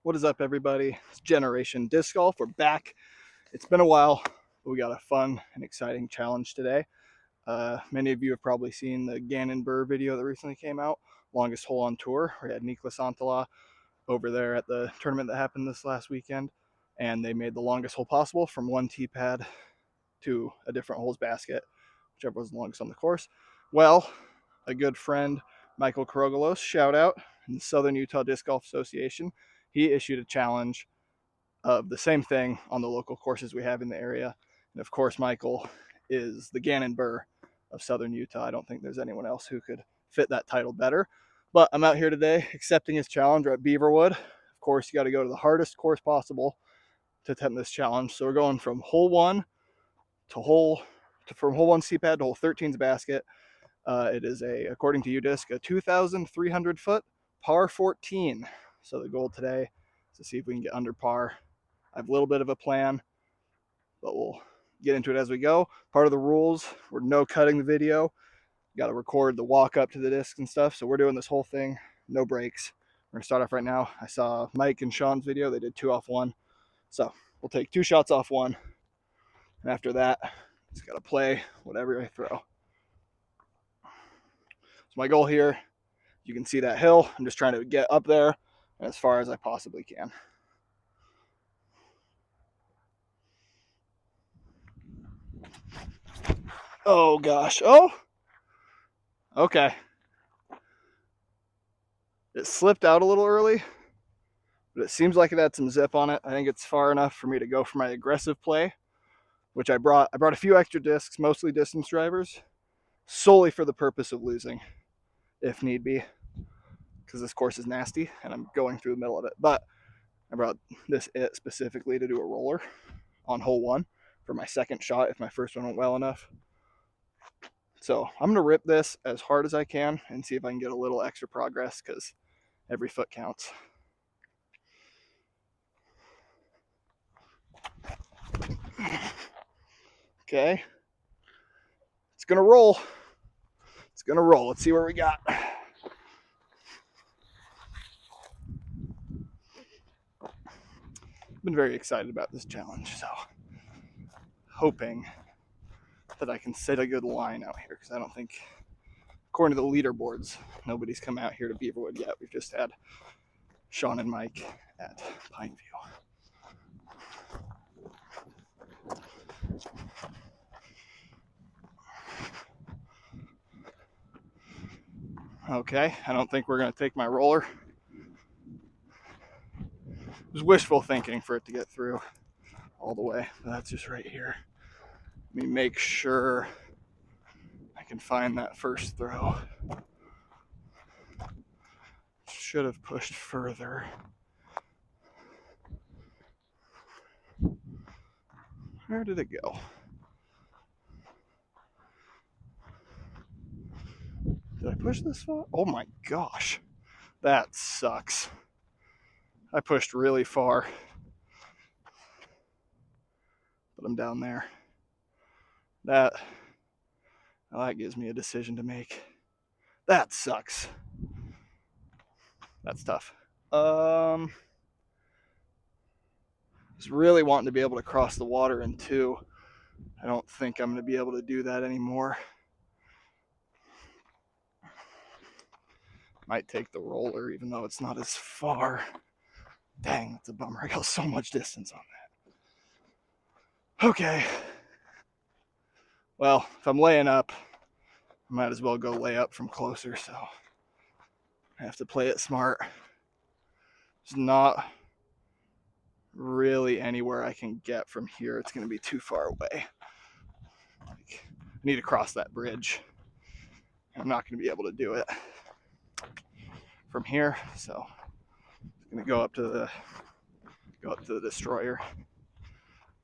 What is up, everybody? It's Generation Disc Golf. We're back. It's been a while, but we got a fun and exciting challenge today. Many of you have probably seen the Gannon Burr video that recently came out, longest hole on tour. We had Niklas Antala over there at the tournament that happened this last weekend, and they made the longest hole possible from one tee pad to a different holes basket, whichever was the longest on the course. Well, a good friend, Michael Karogalos, shout out, in the Southern Utah Disc Golf Association, he issued a challenge of the same thing on the local courses we have in the area. And of course, Michael is the Gannon Burr of Southern Utah. I don't think there's anyone else who could fit that title better. But I'm out here today accepting his challenge. We're at Beaverwood. Of course, you got to go to the hardest course possible to attempt this challenge. So we're going from hole one from hole one C-pad to hole 13's basket. It is according to UDisc, a 2,300 foot par 14. So the goal today is to see if we can get under par. I have a little bit of a plan, but we'll get into it as we go. Part of the rules, we're no cutting the video. You got to record the walk up to the disc and stuff. So we're doing this whole thing, no breaks. We're going to start off right now. I saw Mike and Sean's video. They did 2 off 1. So we'll take 2 shots off 1. And after that, just got to play whatever I throw. So my goal here, you can see that hill. I'm just trying to get up there as far as I possibly can. Oh gosh. Oh, okay. It slipped out a little early, but it seems like it had some zip on it. I think it's far enough for me to go for my aggressive play, which I brought a few extra discs, mostly distance drivers, solely for the purpose of losing, if need be, because this course is nasty and I'm going through the middle of it. But I brought this it specifically to do a roller on hole 1 for my second shot if my first one went well enough. So I'm going to rip this as hard as I can and see if I can get a little extra progress, because every foot counts. Okay. It's going to roll. It's going to roll. Let's see where we got. I've been very excited about this challenge, so hoping that I can set a good line out here, because I don't think, according to the leaderboards, nobody's come out here to Beaverwood yet. We've just had Sean and Mike at Pineview. Okay, I don't think we're going to take my roller. It was wishful thinking for it to get through all the way. But that's just right here. Let me make sure I can find that first throw. Should have pushed further. Where did it go? Did I push this far? Oh my gosh. That sucks. I pushed really far. But I'm down there. That gives me a decision to make. That sucks. That's tough. I was really wanting to be able to cross the water in 2. I don't think I'm going to be able to do that anymore. Might take the roller, even though it's not as far. Dang, that's a bummer. I got so much distance on that. Okay. Well, if I'm laying up, I might as well go lay up from closer, so I have to play it smart. There's not really anywhere I can get from here. It's going to be too far away. I need to cross that bridge. I'm not going to be able to do it from here, so I'm going to go up to the destroyer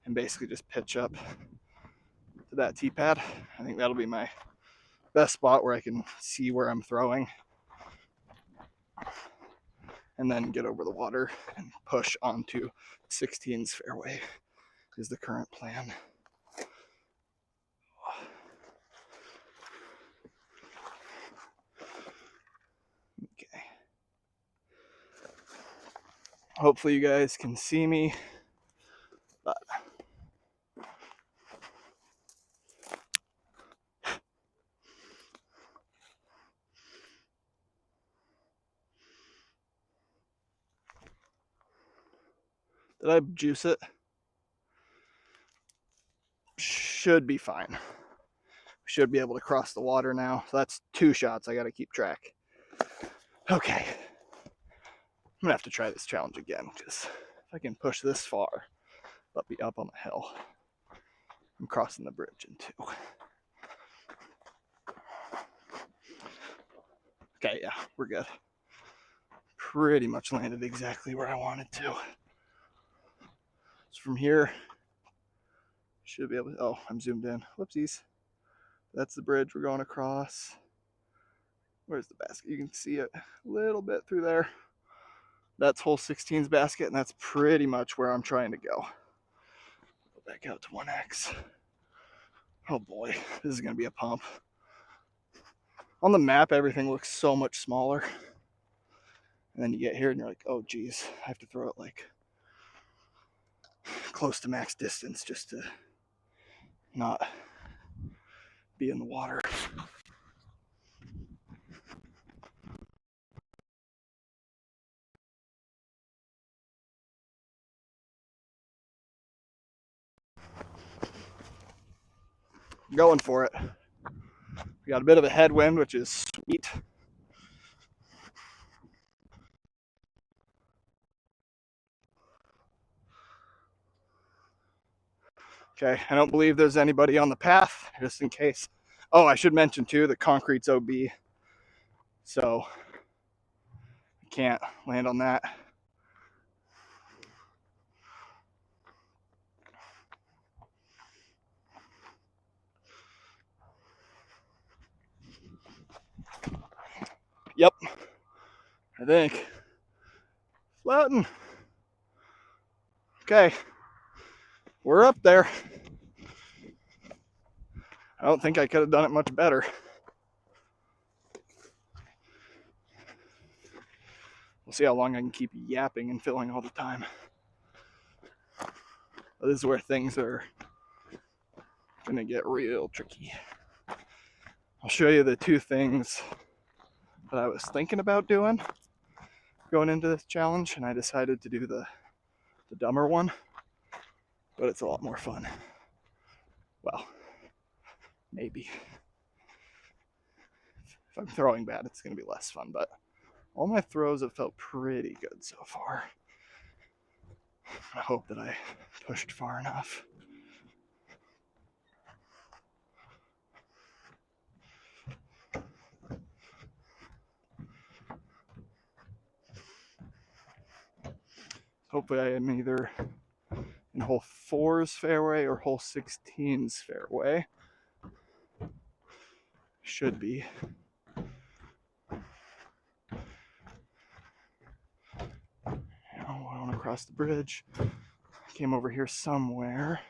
and basically just pitch up to that tee pad. I think that'll be my best spot where I can see where I'm throwing, and then get over the water and push onto 16's fairway is the current plan. Okay. Hopefully you guys can see me. But did I juice it? Should be fine. Should be able to cross the water now. So that's 2 shots. I got to keep track. Okay. I'm going to have to try this challenge again because if I can push this far, but be up on the hill, I'm crossing the bridge in 2. Okay, yeah, we're good. Pretty much landed exactly where I wanted to. So from here, should be able to, oh, I'm zoomed in. Whoopsies. That's the bridge we're going across. Where's the basket? You can see it a little bit through there. That's hole 16's basket, and that's pretty much where I'm trying to go. Go back out to 1X. Oh boy, this is gonna be a pump. On the map, everything looks so much smaller. And then you get here and you're like, oh geez, I have to throw it like close to max distance just to not be in the water. Going for it. We got a bit of a headwind, which is sweet. Okay, I don't believe there's anybody on the path, just in case. Oh, I should mention too, the concrete's OB, so I can't land on that. Yep, I think. Floating. Okay, we're up there. I don't think I could have done it much better. We'll see how long I can keep yapping and filling all the time. This is where things are gonna get real tricky. I'll show you the 2 things that I was thinking about doing going into this challenge, and I decided to do the dumber one, but it's a lot more fun. Well, maybe. If I'm throwing bad, it's gonna be less fun, but all my throws have felt pretty good so far. I hope that I pushed far enough. Hopefully I am either in hole 4's fairway or hole 16's fairway. Should be. I want to cross the bridge. Came over here somewhere.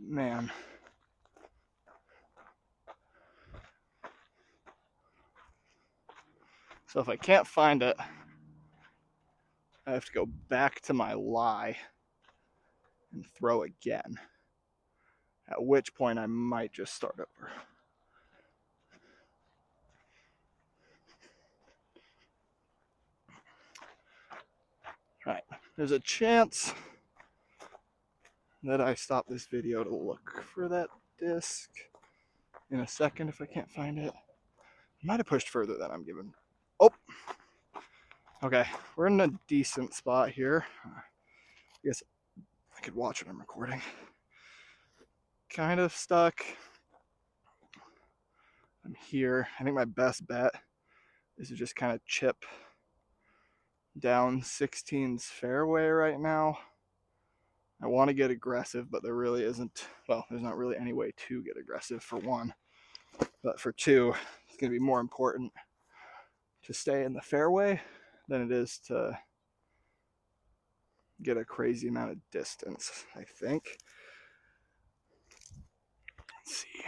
Man. So if I can't find it, I have to go back to my lie and throw again. At which point I might just start over. Right, there's a chance that I stop this video to look for that disc in a second if I can't find it. I might have pushed further than I'm giving. Oh, okay, we're in a decent spot here. I guess I could watch what I'm recording. Kind of stuck. I'm here. I think my best bet is to just kind of chip down 16's fairway right now. I want to get aggressive, but there really isn't, well, there's not really any way to get aggressive for 1. But for 2, it's going to be more important to stay in the fairway than it is to get a crazy amount of distance, I think. Let's see.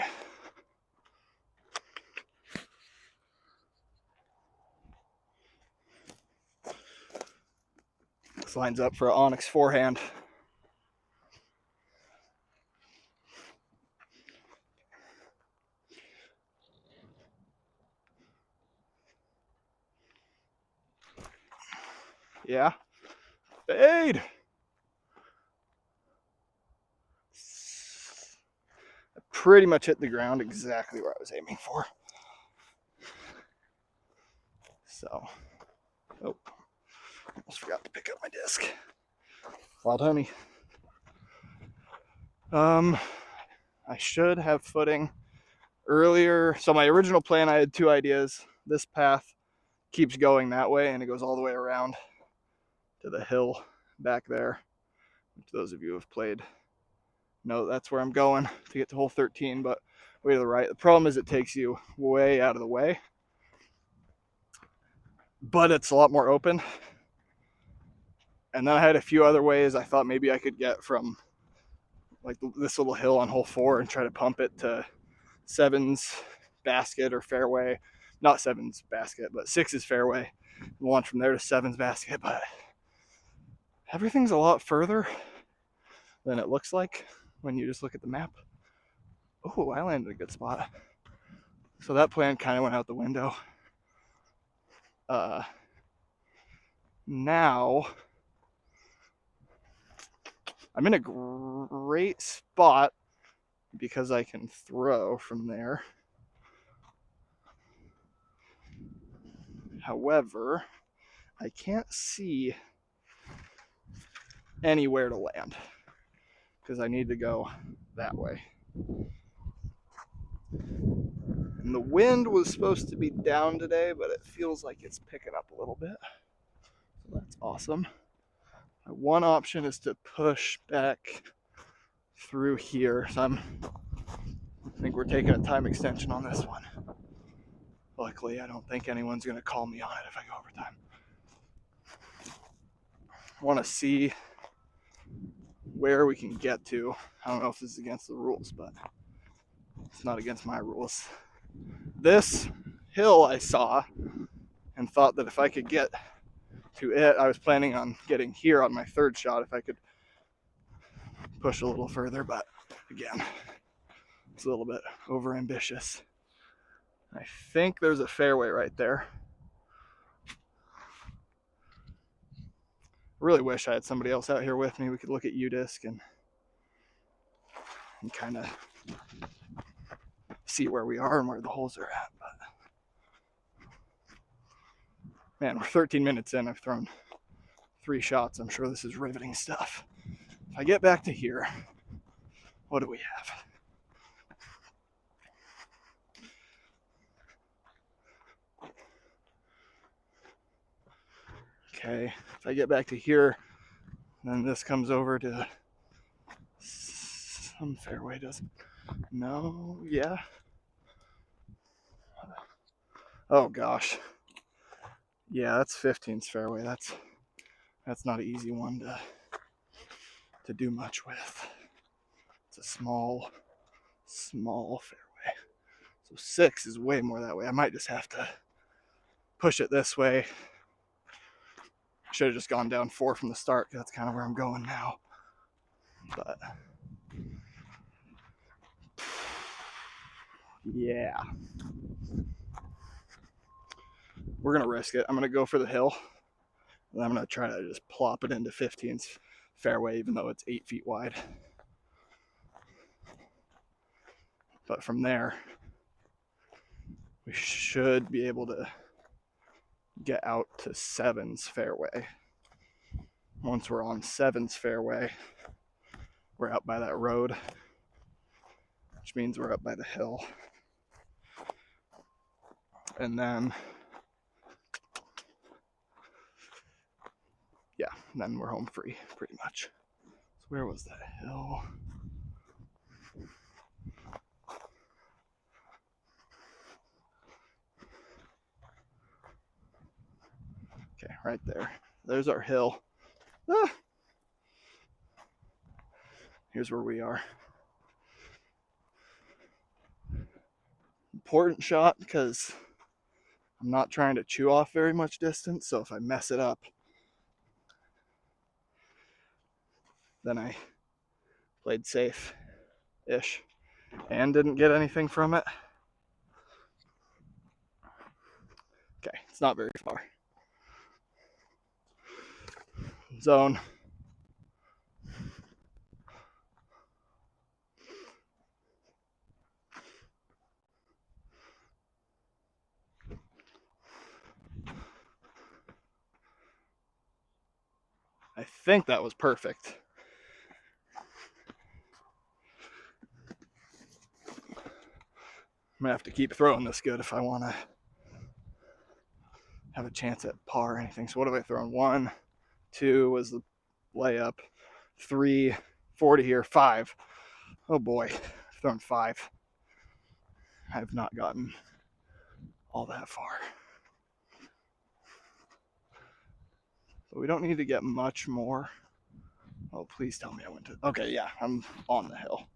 This lines up for an Onyx forehand. Yeah. Fade. I pretty much hit the ground exactly where I was aiming for. So, oh, almost forgot to pick up my disc. Wild honey. I should have footing earlier. So my original plan, I had two ideas. This path keeps going that way and it goes all the way around to the hill back there. Which those of you who have played know that's where I'm going to get to hole 13, but way to the right. The problem is it takes you way out of the way, but it's a lot more open. And then I had a few other ways I thought maybe I could get from like this little hill on hole 4 and try to pump it to 7's basket or fairway. Not 7's basket, but 6's fairway. Launch from there to 7's basket, but everything's a lot further than it looks like when you just look at the map. Oh, I landed a good spot. So that plan kind of went out the window. Now I'm in a great spot because I can throw from there. However, I can't see anywhere to land because I need to go that way. And the wind was supposed to be down today, but it feels like it's picking up a little bit. So that's awesome. My one option is to push back through here. So I think we're taking a time extension on this one. Luckily, I don't think anyone's going to call me on it if I go over time. I want to see where we can get to. I don't know if this is against the rules, but it's not against my rules. This hill I saw and thought that if I could get to it, I was planning on getting here on my third shot if I could push a little further, but again, it's a little bit over ambitious. I think there's a fairway right there. I really wish I had somebody else out here with me. We could look at UDisc and kind of see where we are and where the holes are at. But man, we're 13 minutes in. I've thrown 3 shots. I'm sure this is riveting stuff. If I get back to here, what do we have? Okay, if I get back to here, then this comes over to some fairway, doesn't? No, yeah. Oh gosh. Yeah, that's 15's fairway. That's not an easy one to do much with. It's a small fairway. So 6 is way more that way. I might just have to push it this way. Should have just gone down 4 from the start. That's kind of where I'm going now. But yeah, we're gonna risk it. I'm gonna go for the hill, and I'm gonna try to just plop it into 15's fairway, even though it's 8 feet wide. But from there, we should be able to get out to 7's fairway. Once we're on 7's fairway, we're out by that road, which means we're up by the hill. And then, yeah, then we're home free, pretty much. So where was that hill? right there. There's our hill. Ah. Here's where we are. Important shot because I'm not trying to chew off very much distance, so if I mess it up, then I played safe-ish and didn't get anything from it. Okay, it's not very far. Zone. I think that was perfect. I'm gonna have to keep throwing this good if I want to have a chance at par or anything. So what have I thrown? 1, 2 was the layup. 3, 40 here. 5. Oh boy, I've thrown 5. I have not gotten all that far. But we don't need to get much more. Oh, please tell me I went to... Okay, yeah, I'm on the hill,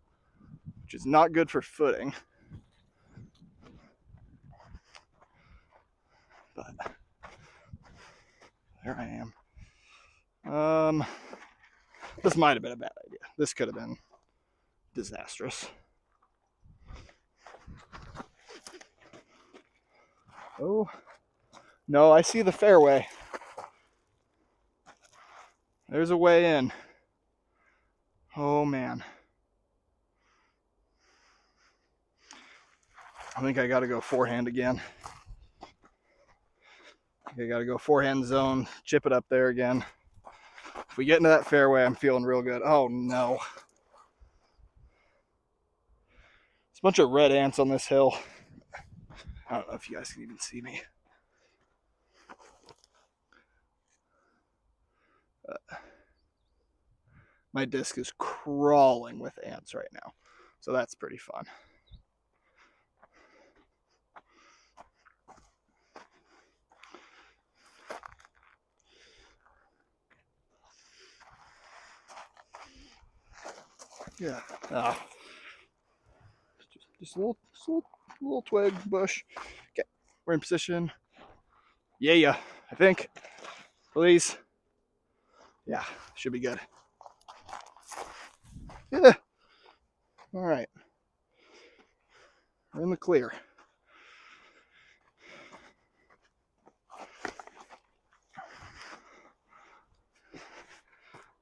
which is not good for footing. But there I am. This might have been a bad idea. This could have been disastrous. Oh, no, I see the fairway. There's a way in. Oh, man. I think I got to go forehand again. I got to go forehand zone, chip it up there again. If we get into that fairway, I'm feeling real good. Oh, no. There's a bunch of red ants on this hill. I don't know if you guys can even see me. My disc is crawling with ants right now, so that's pretty fun. Yeah. Just a little twig bush. Okay, we're in position. Yeah, I think. Please. Yeah, should be good. Yeah. All right. We're in the clear.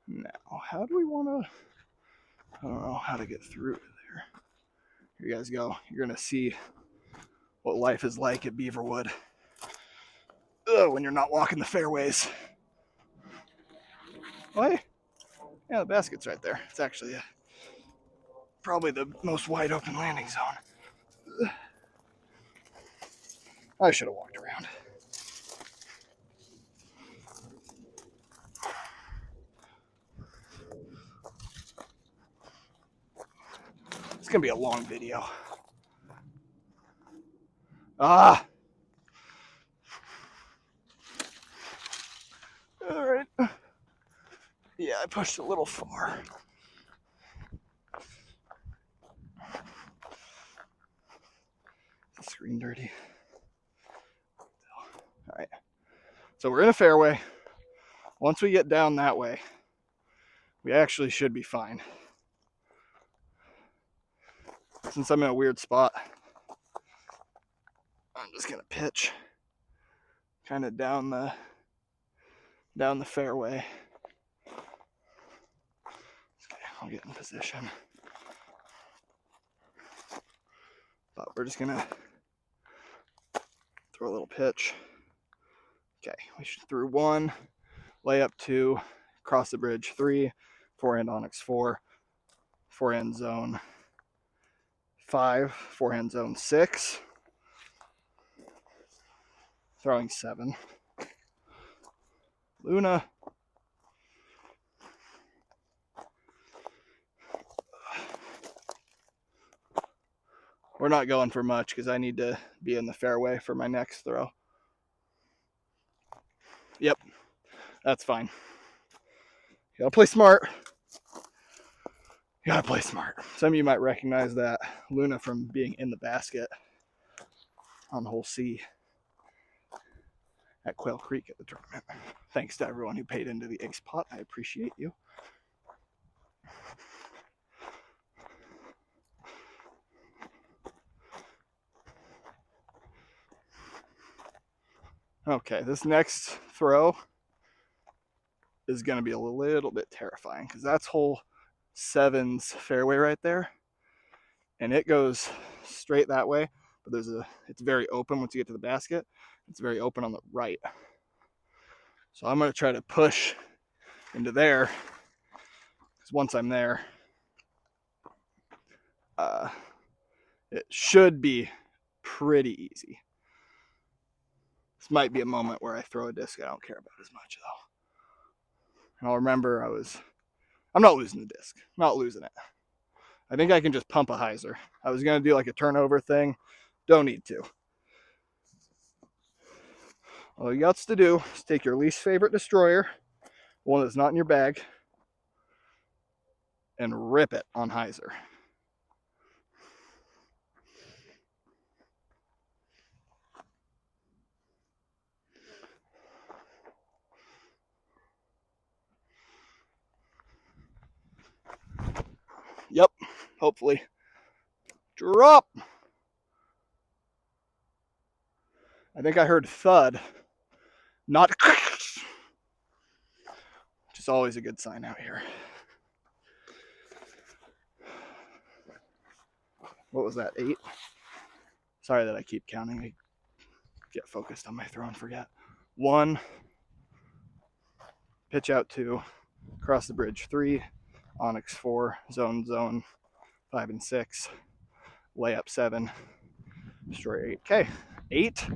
Now, how do we want to... I don't know how to get through there. Here you guys go. You're going to see what life is like at Beaverwood. When you're not walking the fairways. What? Yeah, the basket's right there. It's actually probably the most wide open landing zone. I should have walked around. It's going to be a long video. All right. Yeah, I pushed a little far. Screen dirty. All right. So we're in a fairway. Once we get down that way, we actually should be fine. Since I'm in a weird spot, I'm just gonna pitch kind of down the fairway. Okay, I'll get in position. But we're just gonna throw a little pitch. Okay, we should through 1, layup 2, cross the bridge 3, forehand onyx 4, forehand zone 5, forehand zone 6, throwing 7. Luna. We're not going for much because I need to be in the fairway for my next throw. Yep, That's fine. You gotta play smart. You gotta play smart. Some of you might recognize that Luna from being in the basket on hole C at Quail Creek at the tournament. Thanks to everyone who paid into the ace pot. I appreciate you. Okay, this next throw is going to be a little bit terrifying because that's hole 7's fairway right there, and it goes straight that way, but it's very open once you get to the basket. It's very open on the right, so I'm going to try to push into there, because once I'm there, it should be pretty easy. This might be a moment where I throw a disc I don't care about as much though. And I'll remember I'm not losing the disc. I'm not losing it. I think I can just pump a hyzer. I was going to do like a turnover thing. Don't need to. All you got to do is take your least favorite destroyer, one that's not in your bag, and rip it on hyzer. Yep, hopefully. Drop! I think I heard thud, not which is always a good sign out here. What was that, 8? Sorry that I keep counting. I get focused on my throw and forget. 1, pitch out 2, cross the bridge 3, onyx 4, zone 5 and 6, layup 7, destroy 8. Okay, 8,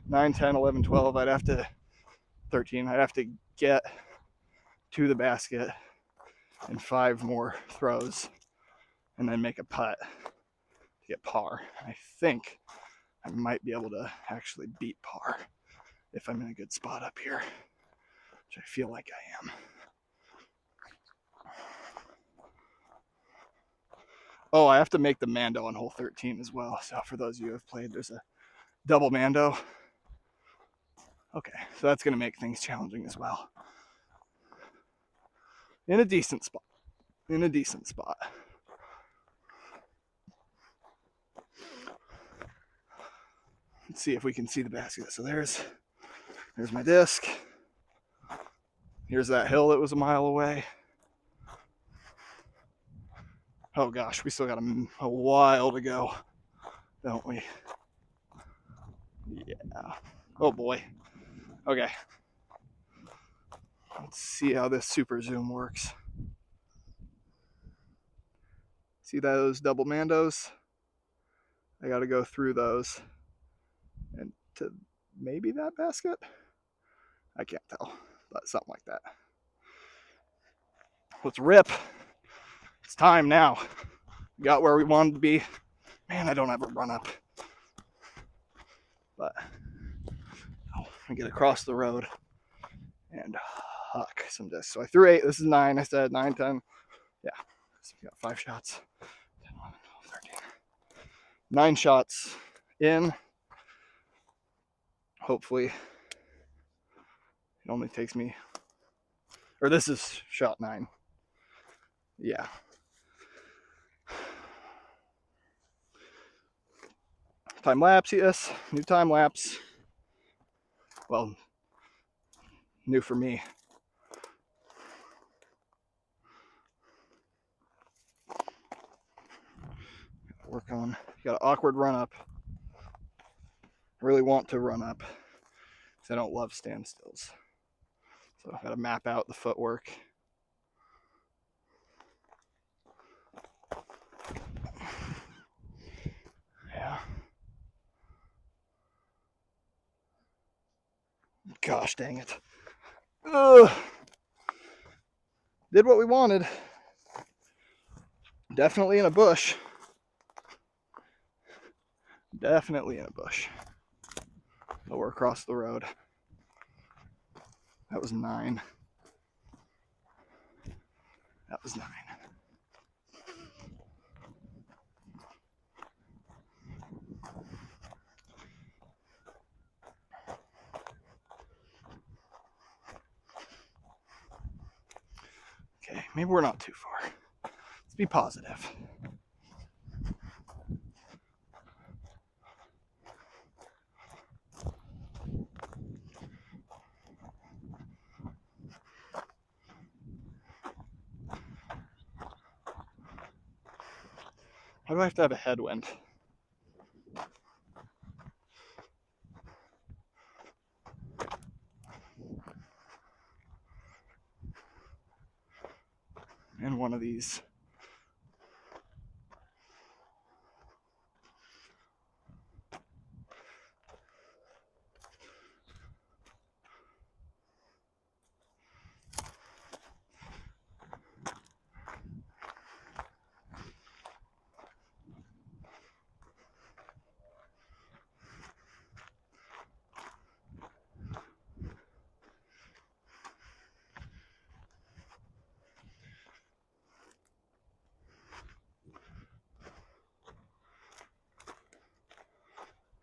9, 10, 11, 12. 13. I'd have to get to the basket in 5 more throws and then make a putt to get par. I think I might be able to actually beat par if I'm in a good spot up here, which I feel like I am. Oh, I have to make the Mando on hole 13 as well. So for those of you who have played, there's a double Mando. Okay, so that's going to make things challenging as well. In a decent spot. Let's see if we can see the basket. So there's my disc. Here's that hill that was a mile away. Oh gosh, we still got a while to go, don't we? Yeah. Oh boy. Okay. Let's see how this super zoom works. See those double Mandos? I got to go through those and to maybe that basket? I can't tell, but something like that. Let's rip. It's time now. Got where we wanted to be. Man, I don't have a run up. But I'm gonna get across the road and huck some discs. So I threw 8. This is 9. I said 9, 10. Yeah. So we got 5 shots. 10, 11, 12, 13. 9 shots in. Hopefully it only takes me, or this is shot 9. Yeah. Time lapse, yes. New time lapse. Well, new for me. Work on. You got an awkward run up. Really want to run up because I don't love standstills. So I've got to map out the footwork. Yeah. Gosh dang it. Ugh. Did what we wanted. Definitely in a bush. Definitely in a bush. But we're across the road. That was 9. That was 9. Okay, maybe we're not too far. Let's be positive. Why do I have to have a headwind? And one of these.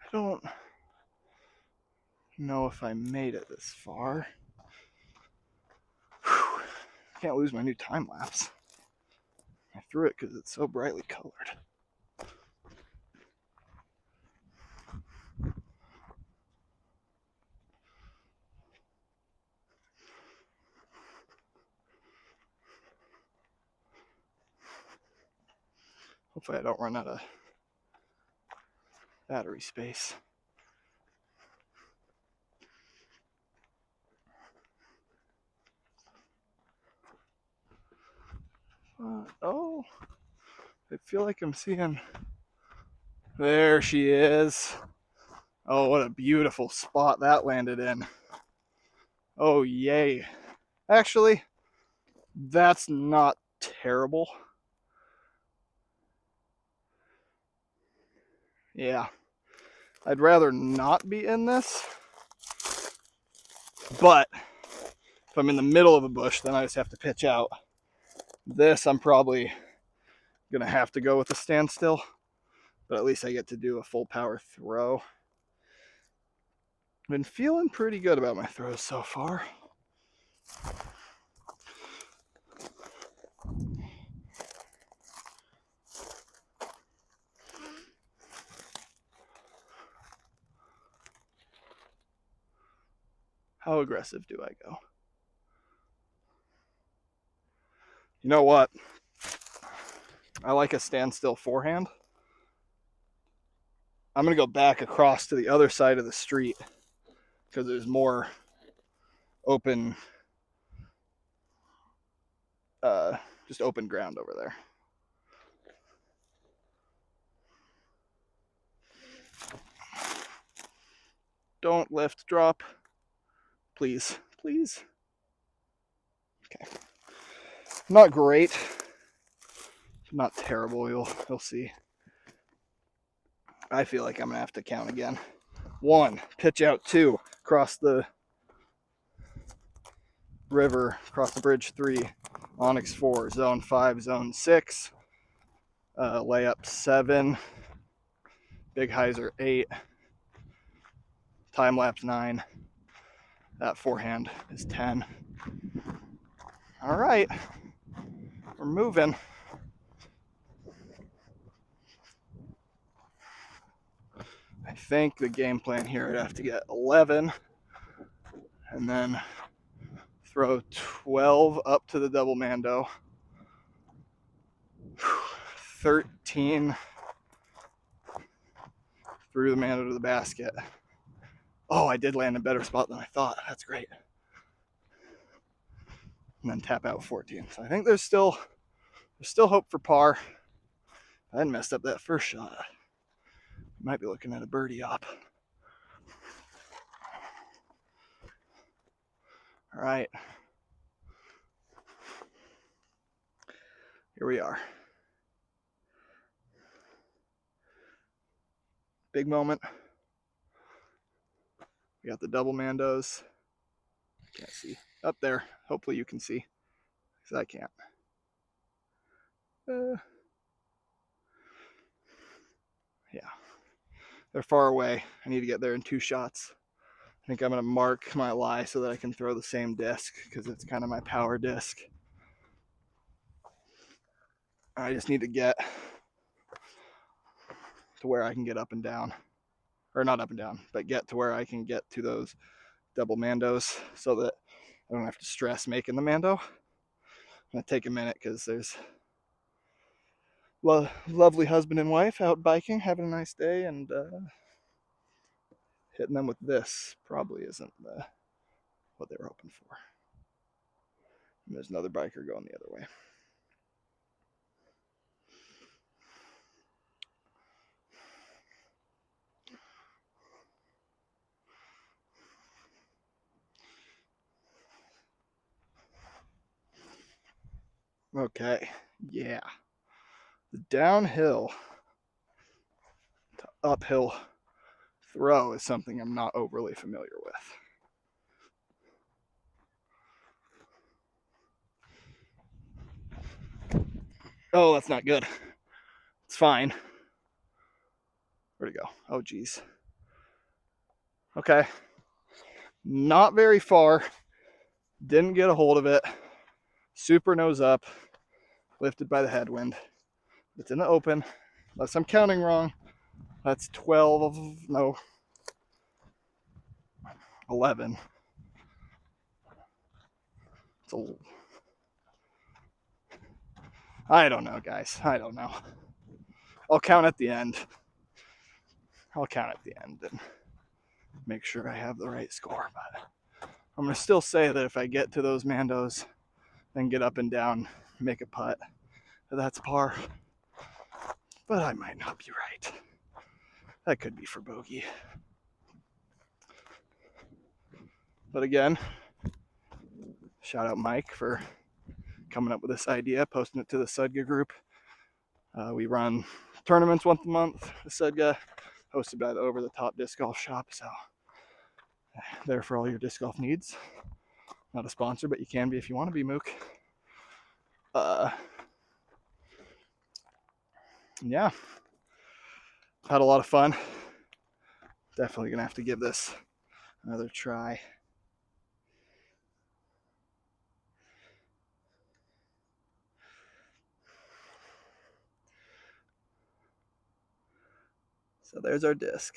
I don't know if I made it this far. Whew. Can't lose my new time lapse. I threw it because it's so brightly colored. Hopefully I don't run out of battery space. Oh, I feel like I'm seeing. There she is. Oh, what a beautiful spot that landed in. Oh, yay. Actually, that's not terrible. Yeah. I'd rather not be in this, but if I'm in the middle of a bush, then I just have to pitch out. This, I'm probably gonna have to go with a standstill, but at least I get to do a full power throw. Been feeling pretty good about my throws so far. How aggressive do I go? You know what? I like a standstill forehand. I'm gonna go back across to the other side of the street because there's more open, just open ground over there. Don't lift, drop. Please, please. Okay. Not great. Not terrible. You'll see. I feel like I'm gonna have to count again. 1, pitch out. 2, cross the river, cross the bridge. 3, onyx. 4, zone 5, zone 6, layup. 7, big hyzer. 8, time lapse. 9. That forehand is 10. All right, we're moving. I think the game plan here, I'd have to get 11 and then throw 12 up to the double mando, 13 through the mando to the basket. Oh, I did land in a better spot than I thought. That's great. And then tap out 14. So I think there's still hope for par. If I hadn't messed up that first shot, I might be looking at a birdie op. All right. Here we are. Big moment. We got the double mandos. Can't see. Up there. Hopefully you can see. Because I can't. Yeah. They're far away. I need to get there in 2 shots. I think I'm going to mark my lie so that I can throw the same disc because it's kind of my power disc. I just need to get to where I can get up and down. Or not up and down, but get to where I can get to those double mandos so that I don't have to stress making the mando. I'm going to take a minute because there's lovely husband and wife out biking, having a nice day, and hitting them with this probably isn't what they were hoping for. And there's another biker going the other way. Okay, yeah. The downhill to uphill throw is something I'm not overly familiar with. Oh, that's not good. It's fine. Where'd it go? Oh, geez. Okay. Not very far. Didn't get a hold of it. Super nose up. Lifted by the headwind. It's in the open. Unless I'm counting wrong. That's 12, no, 11. It's a, I don't know, guys. I don't know. I'll count at the end. I'll count at the end and make sure I have the right score. But I'm going to still say that if I get to those mandos, then get up and down, make a putt, that's par. But I might not be right. That could be for bogey. But again, shout out Mike for coming up with this idea, posting it to the Sudga group. We run tournaments once a month, the Sudga, hosted by the Over the Top Disc Golf Shop. So there for all your disc golf needs. Not a sponsor, but you can be if you want to be, Mook. Yeah, had a lot of fun. Definitely gonna have to give this another try. So there's our disc.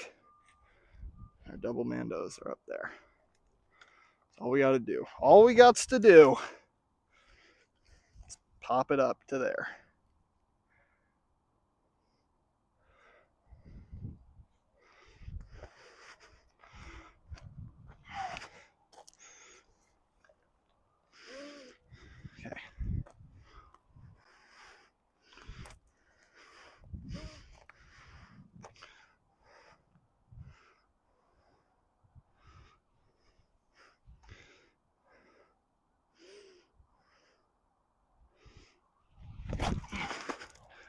Our double mandos are up there. That's all we got to do. All we got to do is pop it up to there. Okay.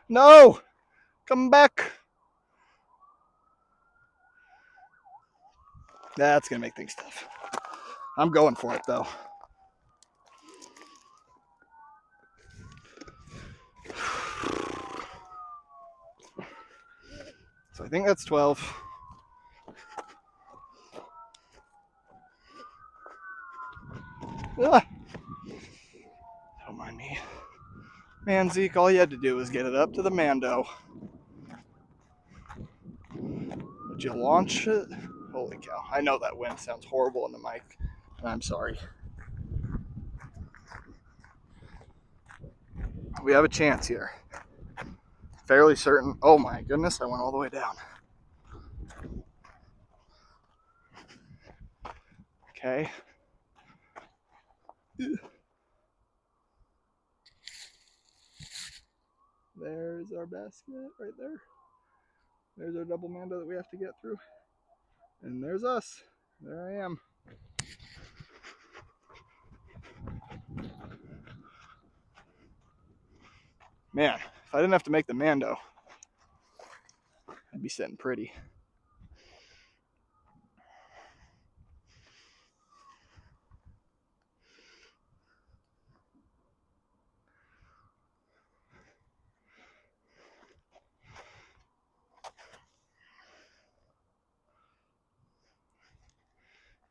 No! Come back! That's gonna make things tough. I'm going for it though. So I think that's 12. Ah, don't mind me. Man, Zeke, all you had to do was get it up to the mando. Would you launch it? Holy cow. I know that wind sounds horrible in the mic, and I'm sorry. We have a chance here. Fairly certain. Oh my goodness, I went all the way down. Okay. There's our basket right there. There's our double mando that we have to get through. And there's us. There I am. Man, if I didn't have to make the mando, I'd be sitting pretty.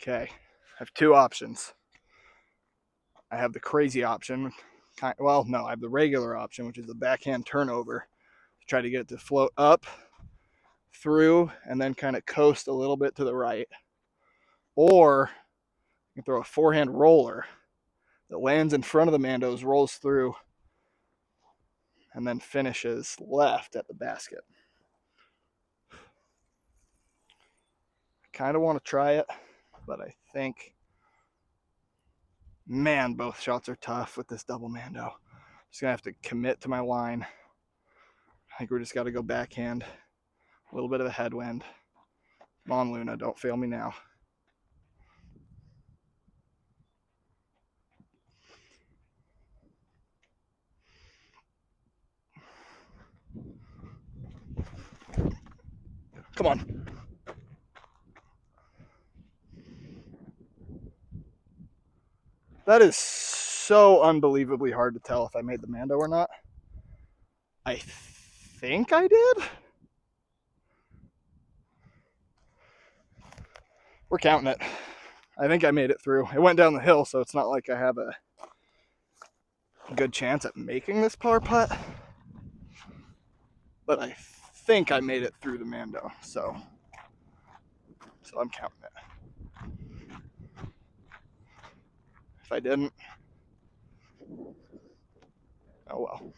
Okay, I have two options. I have the crazy option. Well, no, I have the regular option, which is the backhand turnover. Try to get it to float up, through, and then kind of coast a little bit to the right. Or you can throw a forehand roller that lands in front of the Mandos, rolls through, and then finishes left at the basket. I kind of want to try it, but I think, man, both shots are tough with this double Mando. Just gonna have to commit to my line. I think we just got to go backhand. A little bit of a headwind. Come on, Luna, don't fail me now. Come on. That is so unbelievably hard to tell if I made the Mando or not. I think I did. We're counting it. I think I made it through. It went down the hill, so it's not like I have a good chance at making this par putt. But I think I made it through the Mando, so I'm counting it. If I didn't, oh well.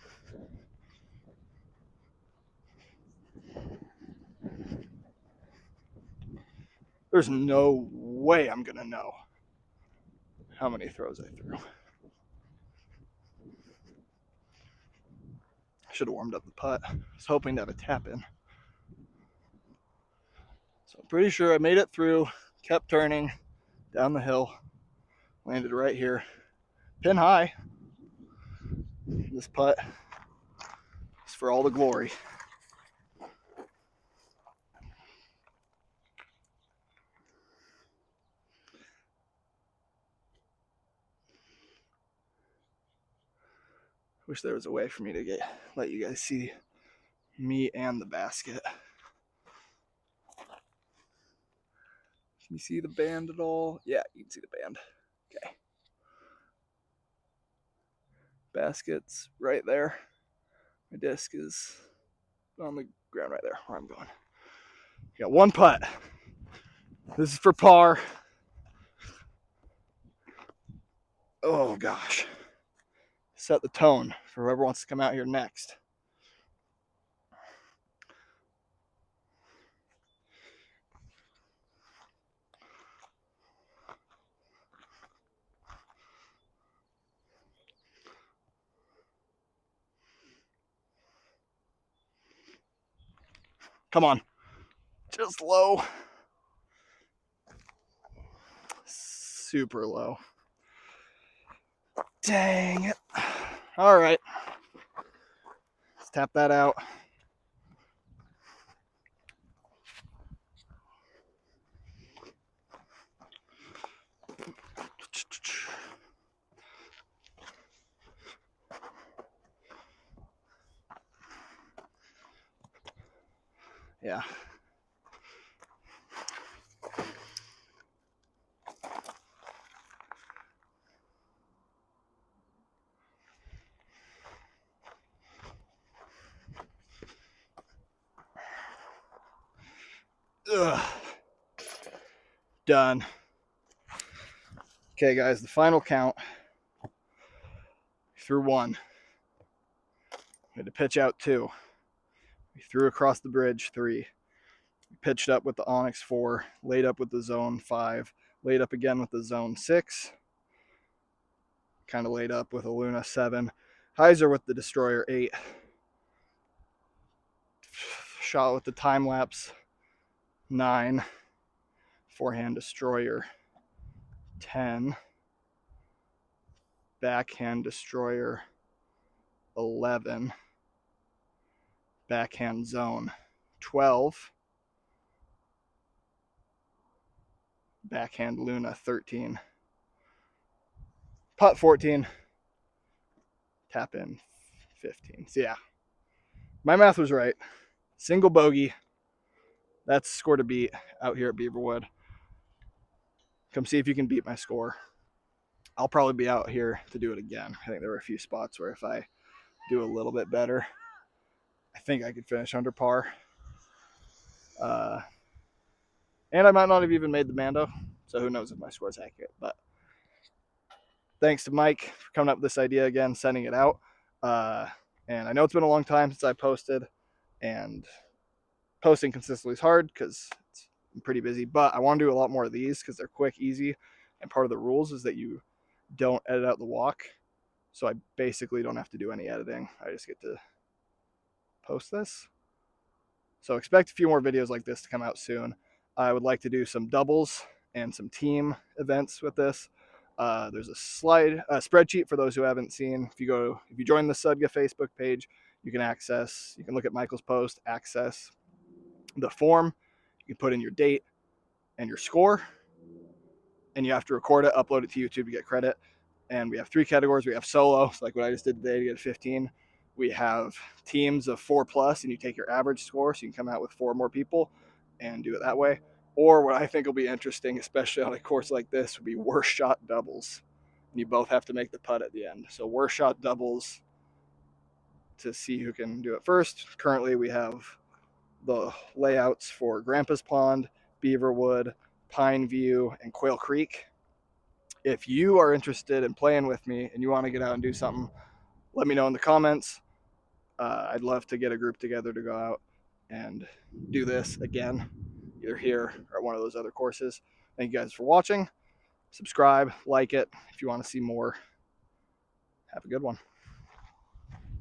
There's no way I'm gonna know how many throws I threw. I should have warmed up the putt. I was hoping to have a tap in. So I'm pretty sure I made it through, kept turning down the hill, landed right here. Pin high. This putt is for all the glory. Wish there was a way for me to let you guys see me and the basket. Can you see the band at all? Yeah, you can see the band. Okay. Basket's right there. My disc is on the ground right there where I'm going. Got one putt. This is for par. Oh gosh. Set the tone for whoever wants to come out here next. Come on. Just low. Super low. Dang it. All right. Let's tap that out. Yeah. Ugh. Done. Okay, guys, the final count. Threw one. We had to pitch out two. We threw across the bridge 3. We pitched up with the Onyx 4, laid up with the Zone 5, laid up again with the Zone 6, kind of laid up with a Luna 7, Hyzer with the Destroyer 8, shot with the Time Lapse 9, forehand Destroyer 10, backhand Destroyer 11, backhand Zone 12, backhand Luna 13, putt 14, tap in 15. So yeah, my math was right. Single bogey. That's score to beat out here at Beaverwood. come see if you can beat my score. I'll probably be out here to do it again. I think there were a few spots where if I do a little bit better, I think I could finish under par. And I might not have even made the Mando, so who knows if my score is accurate. But thanks to Mike for coming up with this idea again, sending it out. And I know it's been a long time since I posted, and posting consistently is hard because I'm pretty busy, but I want to do a lot more of these because they're quick, easy, and part of the rules is that you don't edit out the walk. So I basically don't have to do any editing. I just get to post this. So expect a few more videos like this to come out soon. I would like to do some doubles and some team events with this. There's a spreadsheet for those who haven't seen. If you join the Sudga Facebook page, you can look at Michael's post, access the form. You can put in your date and your score, and you have to record it, upload it to YouTube to get credit. And we have 3 categories. We have solo, so like what I just did today to get a 15. We have teams of 4+, and you take your average score, so you can come out with 4 more people and do it that way. Or what I think will be interesting, especially on a course like this, would be worst shot doubles. And you both have to make the putt at the end. So worst shot doubles to see who can do it first. Currently, we have the layouts for Grandpa's Pond, Beaverwood, Pine View, and Quail Creek. If you are interested in playing with me and you want to get out and do something, let me know in the comments. I'd love to get a group together to go out and do this again, either here or at one of those other courses. Thank you guys for watching. Subscribe, like it if you want to see more. Have a good one.